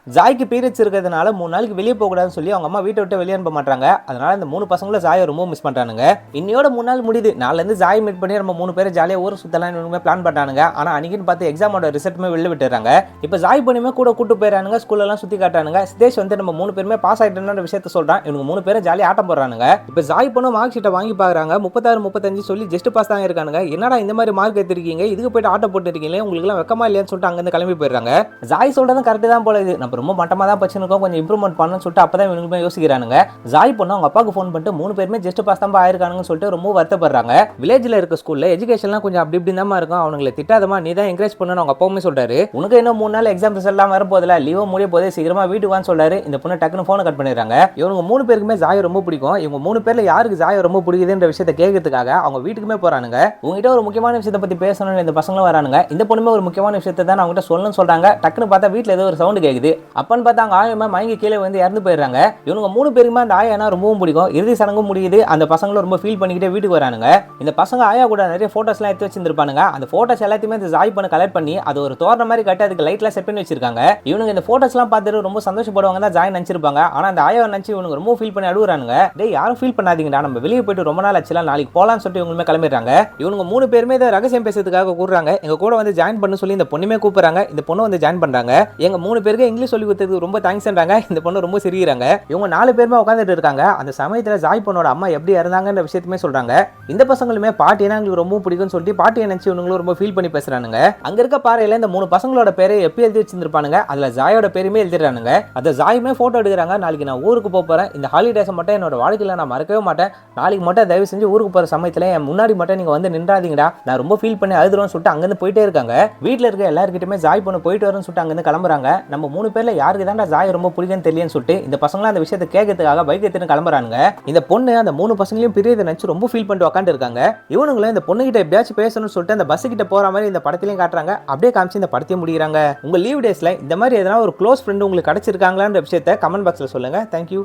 ஜாய்க்கு periods இருக்கிறதுனால 3 நாளைக்கு வெளியே போகக்கூடாதுன்னு சொல்லி அவங்க அம்மா வீட்டை விட்டு வெளியே அனுப்ப மாட்டாங்க. அதனால இந்த 3 பசங்களும் ஜாயை ரொம்ப மிஸ் பண்றானுங்க. இன்னையோட 3 நாள் முடியுது. நாளைலேருந்து ஜாய் மீட் பண்ணி நம்ம 3 பேரும் ஜாலியாக ஊர் சுத்தலாம்னு பிளான் பண்ணானுங்க. ஆனா அன்னைக்குன்னு பார்த்து எக்ஸாமோட ரிசல்ட்டுமே வெளில விட்டுறாங்க. இப்போ ஜாய் பண்ணியுமே கூட கூட்டு போயிடறானுங்க. ஸ்கூல்ல எல்லாம் சுத்தி காட்டானுங்க. சிதேஷ் வந்து நம்ம 3 பேருமே பாஸ் ஆயிட்டோம்ன்ற விஷயத்த சொல்றான். இவங்க 3 பேரும் ஜாலியாக ஆட்டம் போடுறானுங்க. இப்போ ஜாய் பண்ணும் மார்க் ஷீட்டை வாங்கி பாக்குறாங்க. 36 35 சொல்லி ஜஸ்ட் பாஸ் தான் இருக்கானுங்க. என்னடா இந்த மாதிரி மார்க் எடுத்திருக்கீங்க, இதுக்கு போயிட்டு ஆட்டம் போட்டு இருக்கீங்களே, உங்களுக்கு எல்லாம் வெக்கமா இல்லையான்னு சொல்லிட்டு அங்கிருந்து கிளம்பி போயிடுறாங்க. ஜாய் சொல்றதும் கரெக்ட் தான் போல. இது நம்ம ரொம்ப மட்டமா தான் படிச்சிருக்கோம், கொஞ்சம் இம்ப்ரூவ்மெண்ட் பண்ணணும்னு சொல்லிட்டு அப்பதான் இவங்களுமே யோசிக்கிறானுங்க. ஜாய் பொண்ணு அவங்க அப்பாவுக்கு ஃபோன் பண்ணிட்டு 3 பேருமே ஜஸ்ட் பாஸ் தான் ஆயிருக்கானுங்கன்னு சொல்லிட்டு ரொம்ப வருத்தப்படுறாங்க. வில்லேஜ்ல இருக்க ஸ்கூல்ல எஜுகேஷன்லாம் கொஞ்சம் அப்படி இப்படி தான் இருக்கும். அவங்களை திட்டாதமா நீ தான் என்கரேஜ் பண்ணணும் அவங்க அப்பாவுமே சொல்றாரு. உனக்கு இன்னும் 3 நாள் எக்ஸாம் ரிசல்ட் எல்லாம் வரப்போதில்ல, லீவ் முடிய போதே சீக்கிரமா வீட்டுக்கு வான்னு சொல்றாரு. இந்த பொண்ணு டக்குன்னு போனை கட் பண்ணிடுறாங்க. இவங்க 3 பேருக்குமே ஜாய் ரொம்ப பிடிக்கும். இவங்க 3 பேர்ல யாருக்கு ஜாய் ரொம்ப பிடிக்குதுன்ற விஷயத்தை கேட்கறதுக்காக அவங்க வீட்டுக்குமே போறானுங்க. உங்ககிட்ட ஒரு முக்கியமான விஷயத்தை பத்தி பேசணும்னு இந்த பசங்களும் வரானுங்க. இந்த பொண்ணுமே ஒரு முக்கியமான விஷயத்தை தான் அவங்ககிட்ட சொல்லணும்னு சொல்றாங்க. டக்குன்னு பார்த்தா வீட்டுல ஏதோ ஒரு சவுண்ட் கேக்குது. அப்பன்னு பார்த்தா அவங்க ஆயமா மயங்கி கீழே வந்து இறந்து போயிடுறாங்க. இவங்க 3 பேருக்குமே அந்த ஆயானா ரொம்பவும் பிடிக்கும். இறுதி சடங்கும் முடியுது. அந்த பசங்களும் ரொம்ப ஃபீல் பண்ணிக்கிட்டே வீட்டுக்கு வரானுங்க. இந்த பசங்க ஆயா கூட நிறைய போட்டோஸ் எல்லாம் எடுத்து வச்சிருப்பானுங்க. அந்த போட்டோஸ் எல்லாத்தையுமே இந்த ஜாய் பண்ண கலெக்ட் பண்ணி அது ஒரு தோரண மாதிரி கட்டி அதுக்கு லைட்லாம் செட் பண்ணி வச்சிருக்காங்க. இவனுங்க இந்த போட்டோஸ் எல்லாம் பார்த்துட்டு ரொம்ப சந்தோஷப்படுவாங்க தான் ஜாய் நினைச்சிருப்பாங்க. ஆனா அந்த ஆயாவை நினைச்சு இவனுங்க ரொம்ப ஃபீல் பண்ணி அழுகுறானுங்க. டேய் யாரும் ஃபீல் பண்ணாதீங்கடா, நம்ம வெளியே போயிட்டு ரொம்ப நாள் ஆச்சுல, நாளைக்கு போலாம்னு சொல்லிட்டு இவங்களுமே கிளம்பிடுறாங்க. இவங்க 3 பேருமே இதை ரகசியம் பேசுறதுக்காக கூடுறாங்க. எங்க கூட வந்து ஜாயின் பண்ண சொல்லி இந்த பொண்ணுமே கூப்பிடுறாங்க. இந்த பொண்ணு வந்து ஜாயின் பண்றாங்க. எங்க 3 பேருக்கு இங்கிலீஷ் சொல்லி கொடுத்ததுக்கு ரொம்ப தேங்க்ஸ்ன்றாங்க. இந்த பொண்ணு ரொம்ப சிரிக்கிறாங்க. இவங்க 4 பேருமே உட்காந்துட்டு இருக்காங்க. அந்த சமயத்துல ஜாய் பொண்ணோட அம்மா எப்படி இறந்தாங்கன்ற விஷயத்தையுமே சொல்றாங்க. இந்த பசங்களுமே பாட்டினா எங்களுக்கு ரொம்ப பிடிக்கும்னு சொல்லிட்டு பாட்டியை நினைச்சு இவங்களும் ரொம்ப ஃபீல் பண்ணி பேசுறானுங்க. அங்க இருக்க பாறையில இந்த 3 பசங்களோட பேரை எப்படி எழுதி வச்சிருப்பானுங்க. அதுல ஜாயோட பேருமே எழுதிடுறானுங்க. அதை ஜாயுமே போட்டோ எடுக்கிறாங்க. நாளைக்கு நான் ஊருக்கு போறேன், இந்த ஹாலிடேஸை மட்டும் என்னோட வாழ்க்கையில நான் மறக்கவே மாட்டேன், நாளைக்கு மட்டும் தயவு செஞ்சு ஊருக்கு போற சமயத்துல என் முன்னாடி மட்டும் நீங்க வந்து நின்றாதீங்கடா, நான் ரொம்ப ஃபீல் பண்ணி அழுதுறோம்னு சொல்லிட்டு அங்கிருந்து போயிட்டே இருக்காங்க. வீட்டுல இருக்க எல்லாருக்கிட்டுமே ஜாய் பொண்ணு போயிட்டு வரணும்னு சொல்லிட்டு அங்கிருந்து கிளம்புறாங்க. நம்ம 3 பேர்ல யாருக்கு தான் ஜாய் ரொம்ப பிடிக்கும்னு தெரியலன்னு சொல்லிட்டு இந்த பசங்களும் அந்த விஷயத்தை கேட்கறதுக்காக பைக் எடுத்துட்டு கிளம்புறாங்க. இந்த பொண்ணு அந்த 3 பசங்களையும் பிரியதை நினைச்சு ரொம்ப ஃபீல் பண்ணிட்டு உட்காந்து இருக்காங்க. இவனுங்களும் இந்த பொண்ணு கிட்ட எப்படியாச்சும் பேசணும்னு சொல்லிட்டு அந்த பஸ் கிட்ட போற மாதிரி இந்த படத்திலையும் காட்டுறாங்க. அப்படியே காமிச்சு இந்த படத்தையும் முடிக்கிறாங்க. உங்க லீவ் டேஸ்ல இந்த மாதிரி எதனா ஒரு க்ளோஸ் ஃப்ரெண்ட் உங்களுக்கு கிடைச்சிருக்காங்களான்ற விஷயத்தை கமெண்ட் பாக்ஸ்ல சொல்லுங்க. தேங்க்யூ.